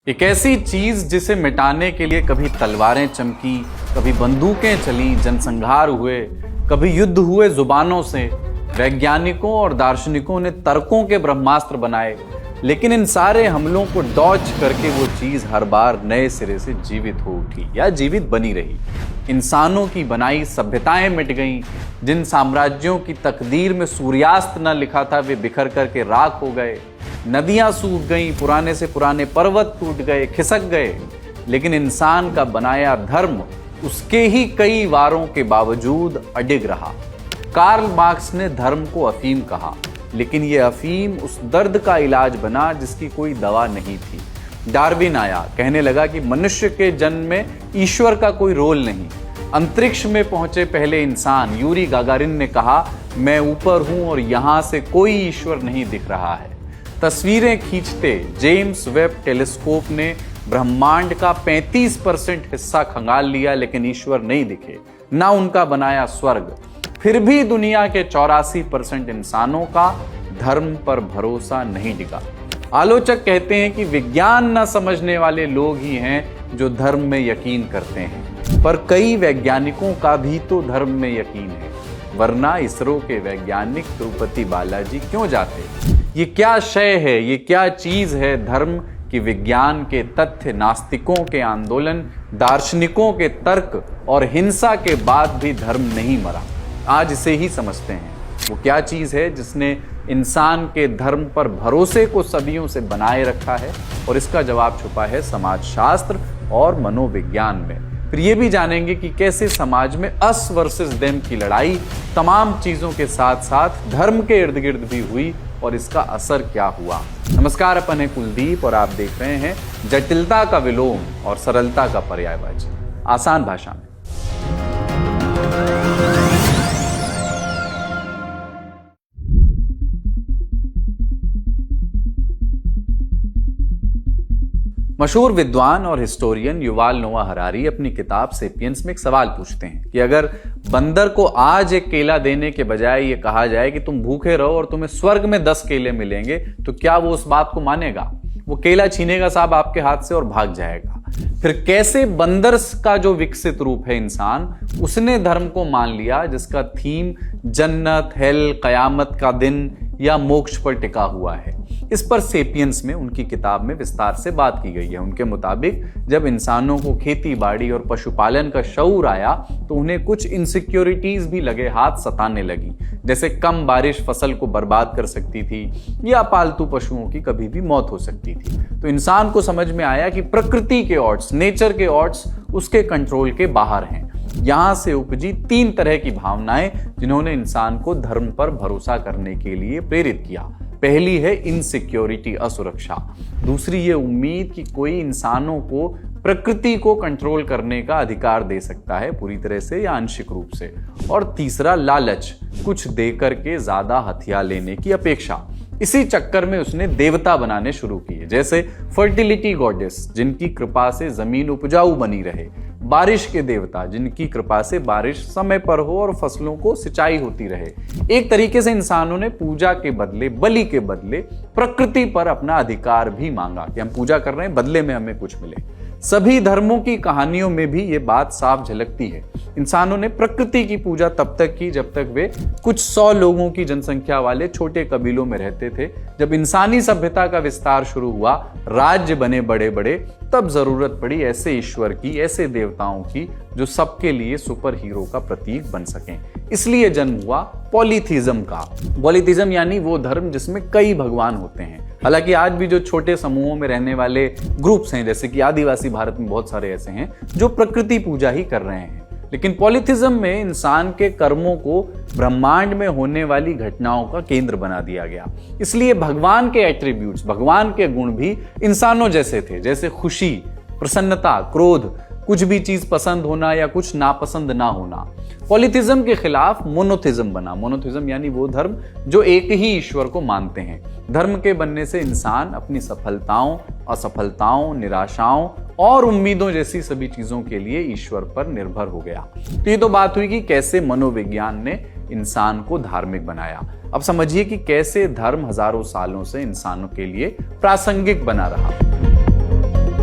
एक ऐसी चीज जिसे मिटाने के लिए कभी तलवारें चमकी, कभी बंदूकें चली, जनसंहार हुए, कभी युद्ध हुए जुबानों से, वैज्ञानिकों और दार्शनिकों ने तर्कों के ब्रह्मास्त्र बनाए, लेकिन इन सारे हमलों को डॉच करके वो चीज हर बार नए सिरे से जीवित हो उठी या जीवित बनी रही। इंसानों की बनाई सभ्यताएं मिट गईं, जिन साम्राज्यों की तकदीर में सूर्यास्त न लिखा था वे बिखर करके राख हो गए, नदियां सूख गईं, पुराने से पुराने पर्वत टूट गए, खिसक गए, लेकिन इंसान का बनाया धर्म उसके ही कई वारों के बावजूद अडिग रहा। कार्ल मार्क्स ने धर्म को अफीम कहा, लेकिन यह अफीम उस दर्द का इलाज बना जिसकी कोई दवा नहीं थी। डार्विन आया, कहने लगा कि मनुष्य के जन्म में ईश्वर का कोई रोल नहीं। अंतरिक्ष में पहुंचे पहले इंसान यूरी गागारिन ने कहा, मैं ऊपर हूं और यहां से कोई ईश्वर नहीं दिख रहा है। तस्वीरें खींचते जेम्स वेब टेलीस्कोप ने ब्रह्मांड का 35% हिस्सा खंगाल लिया, लेकिन ईश्वर नहीं दिखे, ना उनका बनाया स्वर्ग। फिर भी दुनिया के 84% इंसानों का धर्म पर भरोसा नहीं डिगा। आलोचक कहते हैं कि विज्ञान न समझने वाले लोग ही हैं जो धर्म में यकीन करते हैं, पर कई वैज्ञानिकों का भी तो धर्म में यकीन है, वरना इसरो के वैज्ञानिक तिरुपति बालाजी क्यों जाते? ये क्या शय है, ये क्या चीज है धर्म कि विज्ञान के तथ्य, नास्तिकों के आंदोलन, दार्शनिकों के तर्क और हिंसा के बाद भी धर्म नहीं मरा। आज इसे ही समझते हैं। वो क्या चीज है जिसने इंसान के धर्म पर भरोसे को सदियों से बनाए रखा है, और इसका जवाब छुपा है समाजशास्त्र और मनोविज्ञान में। फिर ये भी जानेंगे कि कैसे समाज में अस वर्सेस देम की लड़ाई तमाम चीजों के साथ साथ धर्म के इर्द गिर्द भी हुई और इसका असर क्या हुआ। नमस्कार, अपन है कुलदीप और आप देख रहे हैं जटिलता का विलोम और सरलता का पर्यायवाची, आसान भाषा में। मशहूर विद्वान और हिस्टोरियन युवाल नोआ हरारी अपनी किताब सेपियंस में एक सवाल पूछते हैं कि अगर बंदर को आज एक केला देने के बजाय ये कहा जाए कि तुम भूखे रहो और तुम्हें स्वर्ग में 10 केले मिलेंगे, तो क्या वो उस बात को मानेगा? वो केला छीनेगा साहब आपके हाथ से और भाग जाएगा। फिर कैसे बंदर का जो विकसित रूप है इंसान, उसने धर्म को मान लिया जिसका थीम जन्नत, हेल, कयामत का दिन या मोक्ष पर टिका हुआ है। इस पर सेपियंस में उनकी किताब में विस्तार से बात की गई है। उनके मुताबिक जब इंसानों को खेती बाड़ी और पशुपालन का शऊर आया तो उन्हें कुछ इनसिक्योरिटीज भी लगे हाथ सताने लगी, जैसे कम बारिश फसल को बर्बाद कर सकती थी या पालतू पशुओं की कभी भी मौत हो सकती थी। तो इंसान को समझ में आया कि प्रकृति के ऑर्ड्स, नेचर के ऑर्ड्स उसके कंट्रोल के बाहर हैं। यहां से उपजी 3 तरह की भावनाएं जिन्होंने इंसान को धर्म पर भरोसा करने के लिए प्रेरित किया। पहली है इनसिक्योरिटी, असुरक्षा। दूसरी ये उम्मीद कि कोई इंसानों को प्रकृति को कंट्रोल करने का अधिकार दे सकता है, पूरी तरह से या आंशिक रूप से। और तीसरा लालच, कुछ देकर के ज्यादा हथियार लेने की अपेक्षा। इसी चक्कर में उसने देवता बनाने शुरू किए, जैसे फर्टिलिटी गॉडेस जिनकी कृपा से जमीन उपजाऊ बनी रहे, बारिश के देवता जिनकी कृपा से बारिश समय पर हो और फसलों को सिंचाई होती रहे। एक तरीके से इंसानों ने पूजा के बदले, बलि के बदले प्रकृति पर अपना अधिकार भी मांगा कि हम पूजा कर रहे हैं, बदले में हमें कुछ मिले। सभी धर्मों की कहानियों में भी ये बात साफ झलकती है। इंसानों ने प्रकृति की पूजा तब तक की जब तक वे कुछ 100 लोगों की जनसंख्या वाले छोटे कबीलों में रहते थे। जब इंसानी सभ्यता का विस्तार शुरू हुआ, राज्य बने बड़े बड़े, तब जरूरत पड़ी ऐसे ईश्वर की, ऐसे देवताओं की जो सबके लिए सुपर हीरो का प्रतीक बन सकें। इसलिए जन्म हुआ पॉलीथीज्म का। पॉलीथीज्म यानी वो धर्म जिसमें कई भगवान होते हैं। हालांकि आज भी जो छोटे समूहों में रहने वाले ग्रुप्स हैं, जैसे कि आदिवासी भारत में बहुत सारे ऐसे हैं जो प्रकृति पूजा ही कर रहे हैं, लेकिन पॉलीथीज्म में इंसान के कर्मों को ब्रह्मांड में होने वाली घटनाओं का केंद्र बना दिया गया। इसलिए भगवान के एट्रीब्यूट्स, भगवान के गुण भी इंसानों जैसे थे, जैसे खुशी, प्रसन्नता, क्रोध, कुछ भी चीज पसंद होना या कुछ नापसंद ना होना। पॉलीथीज्म के खिलाफ मोनोथीज्म बना। मोनोथीज्म यानी वो धर्म जो एक ही ईश्वर को मानते हैं। धर्म के बनने से इंसान अपनी सफलताओं, असफलताओं, निराशाओं और उम्मीदों जैसी सभी चीजों के लिए ईश्वर पर निर्भर हो गया। तो ये तो बात हुई कि कैसे मनोविज्ञान ने इंसान को धार्मिक बनाया। अब समझिए कि कैसे धर्म हजारों सालों से इंसानों के लिए प्रासंगिक बना रहा।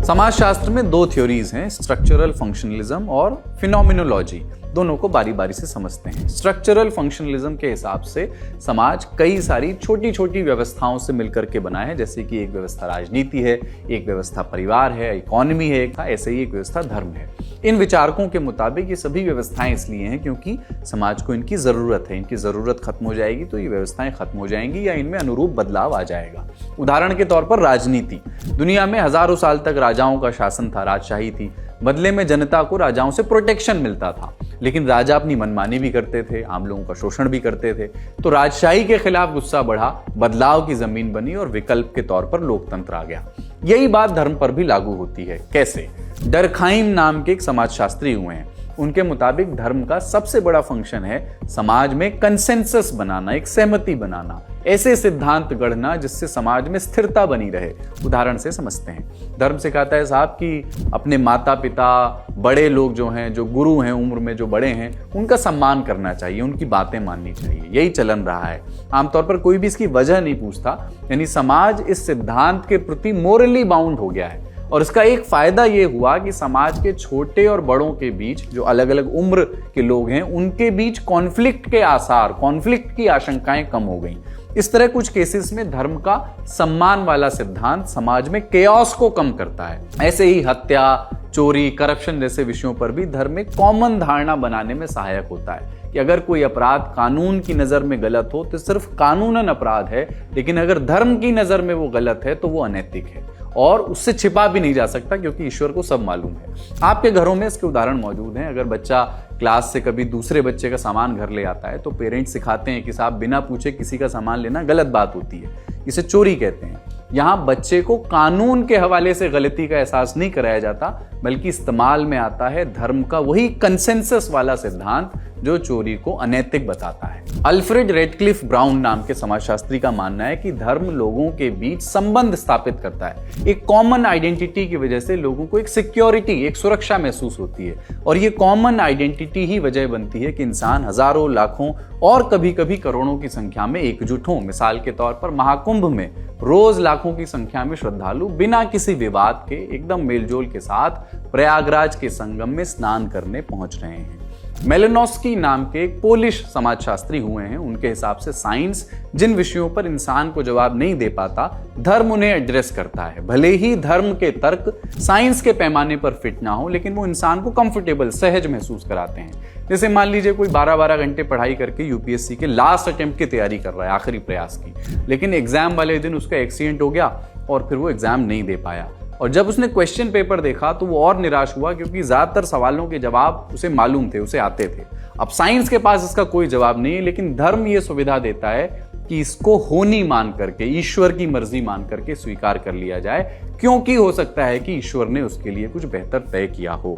समाजशास्त्र में दो थ्योरीज हैं, स्ट्रक्चरल फंक्शनलिज्म और फिनोमिनोलॉजी। दोनों को बारी बारी से समझते हैं। स्ट्रक्चरल फंक्शनलिज्म के हिसाब से समाज कई सारी छोटी छोटी व्यवस्थाओं से मिलकर के बना है, जैसे कि एक व्यवस्था राजनीति है, एक व्यवस्था परिवार है, इकोनॉमी है, ऐसे ही एक व्यवस्था धर्म है। इन विचारकों के मुताबिक ये सभी व्यवस्थाएं इसलिए हैं क्योंकि समाज को इनकी जरूरत है। इनकी जरूरत खत्म हो जाएगी तो ये व्यवस्थाएं खत्म हो जाएंगी या इनमें अनुरूप बदलाव आ जाएगा। उदाहरण के तौर पर राजनीति। दुनिया में हजारों साल तक राजाओं का शासन था, राजशाही थी। बदले में जनता को राजाओं से प्रोटेक्शन मिलता था, लेकिन राजा अपनी मनमानी भी करते थे, आम लोगों का शोषण भी करते थे। तो राजशाही के खिलाफ गुस्सा बढ़ा, बदलाव की जमीन बनी और विकल्प के तौर पर लोकतंत्र आ गया। यही बात धर्म पर भी लागू होती है। कैसे? डरखाइम नाम के एक समाजशास्त्री हुए हैं। उनके मुताबिक धर्म का सबसे बड़ा फंक्शन है समाज में कंसेंसस बनाना, एक सहमति बनाना, ऐसे सिद्धांत गढ़ना जिससे समाज में स्थिरता बनी रहे। उदाहरण से समझते हैं। धर्म सिखाता है साहब कि अपने माता पिता, बड़े लोग जो हैं, जो गुरु हैं, उम्र में जो बड़े हैं, उनका सम्मान करना चाहिए, उनकी बातें माननी चाहिए। यही चलन रहा है। आमतौर पर कोई भी इसकी वजह नहीं पूछता, यानी समाज इस सिद्धांत के प्रति मोरली बाउंड हो गया है। और इसका एक फायदा यह हुआ कि समाज के छोटे और बड़ों के बीच, जो अलग अलग उम्र के लोग हैं, उनके बीच कॉन्फ्लिक्ट के आसार, कॉन्फ्लिक्ट की आशंकाएं कम हो गई। इस तरह कुछ केसेस में धर्म का सम्मान वाला सिद्धांत समाज में केओस को कम करता है। ऐसे ही हत्या, चोरी, करप्शन जैसे विषयों पर भी धर्म एक कॉमन धारणा बनाने में सहायक होता है कि अगर कोई अपराध कानून की नजर में गलत हो तो सिर्फ कानूनन अपराध है, लेकिन अगर धर्म की नजर में वो गलत है तो वो अनैतिक है और उससे छिपा भी नहीं जा सकता, क्योंकि ईश्वर को सब मालूम है। आपके घरों में इसके उदाहरण मौजूद हैं। अगर बच्चा क्लास से कभी दूसरे बच्चे का सामान घर ले आता है तो पेरेंट्स सिखाते हैं कि साहब बिना पूछे किसी का सामान लेना गलत बात होती है, इसे चोरी कहते हैं। यहाँ बच्चे को कानून के हवाले से गलती का एहसास नहीं कराया जाता, बल्कि इस्तेमाल में आता है धर्म का वही कंसेंसस वाला सिद्धांत जो चोरी को अनैतिक बताता है। अल्फ्रेड रेडक्लिफ ब्राउन नाम के समाजशास्त्री का मानना है कि धर्म लोगों के बीच संबंध स्थापित करता है। एक कॉमन आइडेंटिटी की वजह से लोगों को एक सिक्योरिटी, एक सुरक्षा महसूस होती है, और ये कॉमन आइडेंटिटी ही वजह बनती है कि इंसान हजारों, लाखों और कभी कभी करोड़ों की संख्या में एकजुट हों। मिसाल के तौर पर महाकुंभ में रोज लाखों की संख्या में श्रद्धालु बिना किसी विवाद के, एकदम मेलजोल के साथ प्रयागराज के संगम में स्नान करने पहुंच रहे हैं। मेलिनोस्की नाम के एक पोलिश समाजशास्त्री हुए हैं। उनके हिसाब से साइंस जिन विषयों पर इंसान को जवाब नहीं दे पाता, धर्म उन्हें एड्रेस करता है। भले ही धर्म के तर्क साइंस के पैमाने पर फिट ना हो, लेकिन वो इंसान को कंफर्टेबल, सहज महसूस कराते हैं। जैसे मान लीजिए कोई 12-12 घंटे पढ़ाई करके यूपीएससी के लास्ट अटेम्प्ट की तैयारी कर रहा है, आखिरी प्रयास की, लेकिन एग्जाम वाले दिन उसका एक्सीडेंट हो गया और फिर वो एग्जाम नहीं दे पाया। और जब उसने क्वेश्चन पेपर देखा तो वो और निराश हुआ, क्योंकि ज्यादातर सवालों के जवाब उसे मालूम थे, उसे आते थे। अब साइंस के पास इसका कोई जवाब नहीं है, लेकिन धर्म ये सुविधा देता है कि इसको होनी मान करके, ईश्वर की मर्जी मान करके स्वीकार कर लिया जाए, क्योंकि हो सकता है कि ईश्वर ने उसके लिए कुछ बेहतर तय किया हो।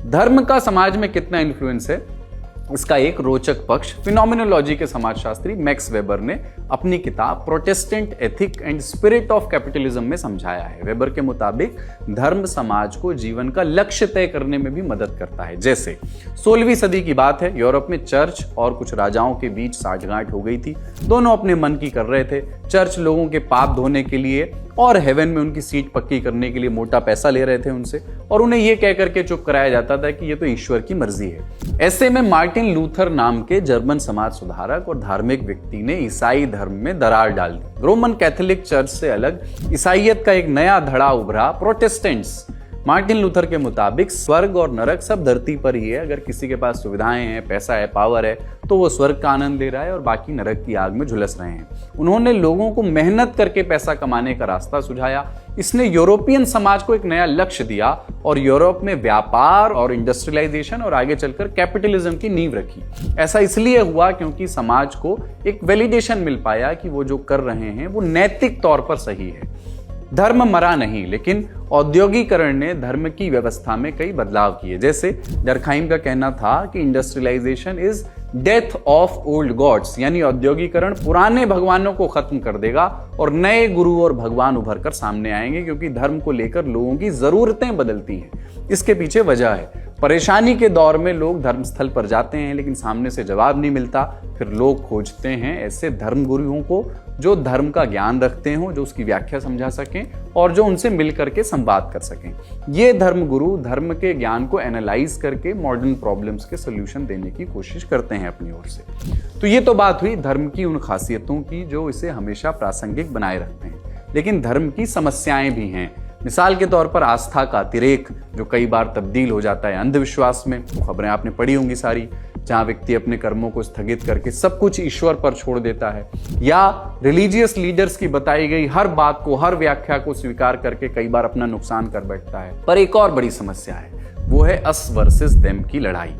धर्म का समाज में कितना इन्फ्लुएंस है, इसका एक रोचक पक्ष फिनोमिनोलॉजी के समाजशास्त्री मैक्स वेबर ने अपनी किताब Protestant ethic and spirit of capitalism में समझाया है। वेबर के मुताबिक धर्म समाज को जीवन का लक्ष्य तय करने में भी मदद करता है। जैसे 16वीं सदी की बात है, यूरोप में चर्च और कुछ राजाओं के बीच साठगांठ हो गई थी। दोनों अपने मन की कर रहे थे। चर्च लोगों के पाप धोने के लिए और हेवन में उनकी सीट पक्की करने के लिए मोटा पैसा ले रहे थे उनसे, और उन्हें यह कह करके चुप कराया जाता था कि यह तो ईश्वर की मर्जी है। ऐसे में मार्टिन लूथर नाम के जर्मन समाज सुधारक और धार्मिक व्यक्ति ने ईसाई धर्म में दरार डाल दी। रोमन कैथोलिक चर्च से अलग ईसाईयत का एक नया धड़ा उभरा, प्रोटेस्टेंट्स। मार्टिन लूथर के मुताबिक स्वर्ग और नरक सब धरती पर ही है। अगर किसी के पास सुविधाएं हैं, पैसा है, पावर है, तो वो स्वर्ग का आनंद ले रहा है और बाकी नरक की आग में झुलस रहे हैं। उन्होंने लोगों को मेहनत करके पैसा कमाने का रास्ता सुझाया। इसने यूरोपियन समाज को एक नया लक्ष्य दिया और यूरोप में व्यापार और इंडस्ट्रियलाइजेशन और आगे चलकर कैपिटलिज्म की नींव रखी। ऐसा इसलिए हुआ क्योंकि समाज को एक वैलिडेशन मिल पाया कि वो जो कर रहे हैं वो नैतिक तौर पर सही है। धर्म मरा नहीं, लेकिन औद्योगिकरण ने धर्म की व्यवस्था में कई बदलाव किए। जैसे डरखाइम का कहना था कि industrialisation is death of old gods, यानी औद्योगिकरण पुराने भगवानों को खत्म कर देगा और नए गुरु और भगवान उभर कर सामने आएंगे, क्योंकि धर्म को लेकर लोगों की जरूरतें बदलती हैं। इसके पीछे वजह है, परेशानी के दौर में लोग धर्मस्थल पर जाते हैं लेकिन सामने से जवाब नहीं मिलता, फिर लोग खोजते हैं ऐसे धर्म गुरुओं को जो धर्म का ज्ञान रखते हों, जो उसकी व्याख्या समझा सकें और जो उनसे मिल करके संवाद कर सकें। ये धर्म गुरु धर्म के ज्ञान को एनालाइज करके मॉडर्न प्रॉब्लम्स के सोल्यूशन देने की कोशिश करते हैं अपनी ओर से। तो ये तो बात हुई धर्म की उन खासियतों की जो इसे हमेशा प्रासंगिक बनाए रखते हैं, लेकिन धर्म की समस्याएं भी हैं। मिसाल के तौर पर आस्था का अतिरेक जो कई बार तब्दील हो जाता है अंधविश्वास में। वो खबरें आपने पढ़ी होंगी सारी, जहां व्यक्ति अपने कर्मों को स्थगित करके सब कुछ ईश्वर पर छोड़ देता है, या रिलीजियस लीडर्स की बताई गई हर बात को, हर व्याख्या को स्वीकार करके कई बार अपना नुकसान कर बैठता है। पर एक और बड़ी समस्या है, वो है अस वर्सेस देम की लड़ाई।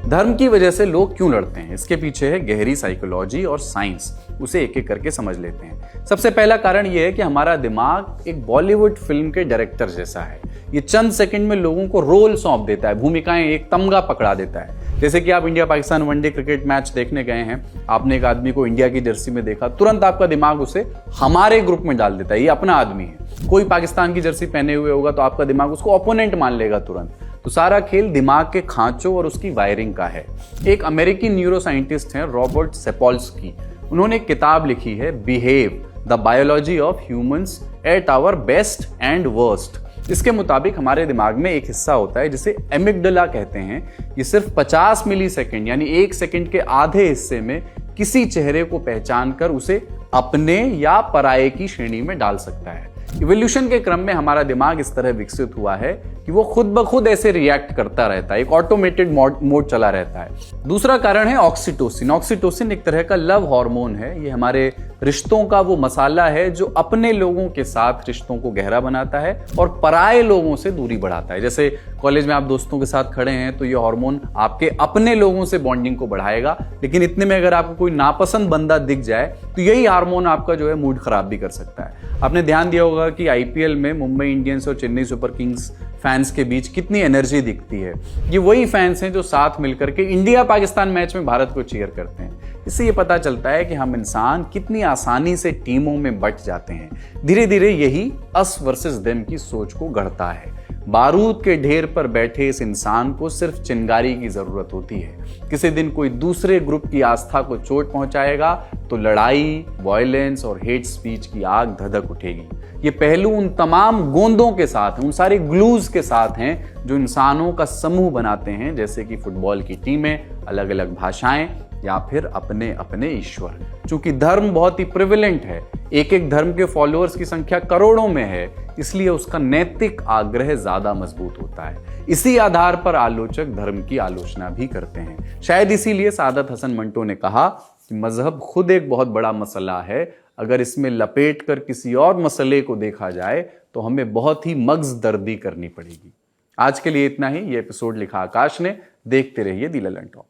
धर्म की वजह से लोग क्यों लड़ते हैं, इसके पीछे है गहरी साइकोलॉजी और साइंस। उसे एक एक करके समझ लेते हैं। सबसे पहला कारण यह है कि हमारा दिमाग एक बॉलीवुड फिल्म के डायरेक्टर जैसा है। ये चंद सेकंड में लोगों को रोल सौंप देता है, भूमिकाएं एक तमगा पकड़ा देता है। जैसे कि आप India Pakistan one day cricket match देखने गए हैं, आपने एक आदमी को इंडिया की जर्सी में देखा, तुरंत आपका दिमाग उसे हमारे ग्रुप में डाल देता है, ये अपना आदमी है। कोई पाकिस्तान की जर्सी पहने हुए होगा तो आपका दिमाग उसको ओपोनेंट मान लेगा तुरंत। तो सारा खेल दिमाग के खांचों और उसकी वायरिंग का है। एक अमेरिकी न्यूरो साइंटिस्ट हैं रॉबर्ट सेपोल्स्की, उन्होंने एक किताब लिखी है behave the biology of humans at our best and worst. इसके मुताबिक हमारे दिमाग में एक हिस्सा होता है जिसे एमिगडाला कहते हैं। ये सिर्फ 50 मिलीसेकंड यानी 1 सेकंड के आधे हिस्से में किसी चेहरे को पहचान कर उसे अपने या पराये की श्रेणी में डाल सकता है। इवोल्यूशन के क्रम में हमारा दिमाग इस तरह विकसित हुआ है कि वो खुद ब खुद ऐसे रिएक्ट करता रहता है, एक ऑटोमेटेड मोड चला रहता है। दूसरा कारण है ऑक्सीटोसिन। ऑक्सीटोसिन एक तरह का लव हार्मोन है। ये हमारे रिश्तों का वो मसाला है जो अपने लोगों के साथ रिश्तों को गहरा बनाता है और पराये लोगों से दूरी बढ़ाता है। जैसे कॉलेज में आप दोस्तों के साथ खड़े हैं तो ये हार्मोन आपके अपने लोगों से बॉन्डिंग को बढ़ाएगा, लेकिन इतने में अगर आपको कोई नापसंद बंदा दिख जाए तो यही हार्मोन आपका जो है मूड खराब भी कर सकता है। आपने ध्यान दिया होगा कि आईपीएल में मुंबई इंडियंस और चेन्नई सुपर किंग्स फैंस के बीच कितनी एनर्जी दिखती है। ये वही फैंस हैं जो साथ मिलकर के इंडिया पाकिस्तान मैच में भारत को चीयर करते हैं। इससे ये पता चलता है कि हम इंसान कितनी आसानी से टीमों में बंट जाते हैं। धीरे धीरे यही अस वर्सेस देम की सोच को गढ़ता है। बारूद के ढेर पर बैठे इस इंसान को सिर्फ चिंगारी की जरूरत होती है। किसी दिन कोई दूसरे ग्रुप की आस्था को चोट पहुंचाएगा तो लड़ाई, वायलेंस और हेट स्पीच की आग धधक उठेगी। ये पहलू उन तमाम गोंदों के साथ हैं, उन सारे ग्लूज के साथ हैं जो इंसानों का समूह बनाते हैं, जैसे कि फुटबॉल की टीमें, अलग अलग भाषाएं या फिर अपने अपने ईश्वर। चूंकि धर्म बहुत ही प्रिविलेंट है, एक एक धर्म के फॉलोअर्स की संख्या करोड़ों में है, इसलिए उसका नैतिक आग्रह ज्यादा मजबूत होता है। इसी आधार पर आलोचक धर्म की आलोचना भी करते हैं। शायद इसीलिए सादत हसन मंटो ने कहा कि मजहब खुद एक बहुत बड़ा मसला है, अगर इसमें लपेट कर किसी और मसले को देखा जाए तो हमें बहुत ही मग्ज दर्दी करनी पड़ेगी। आज के लिए इतना ही। ये एपिसोड लिखा आकाश ने। देखते रहिए दी ललन टॉप।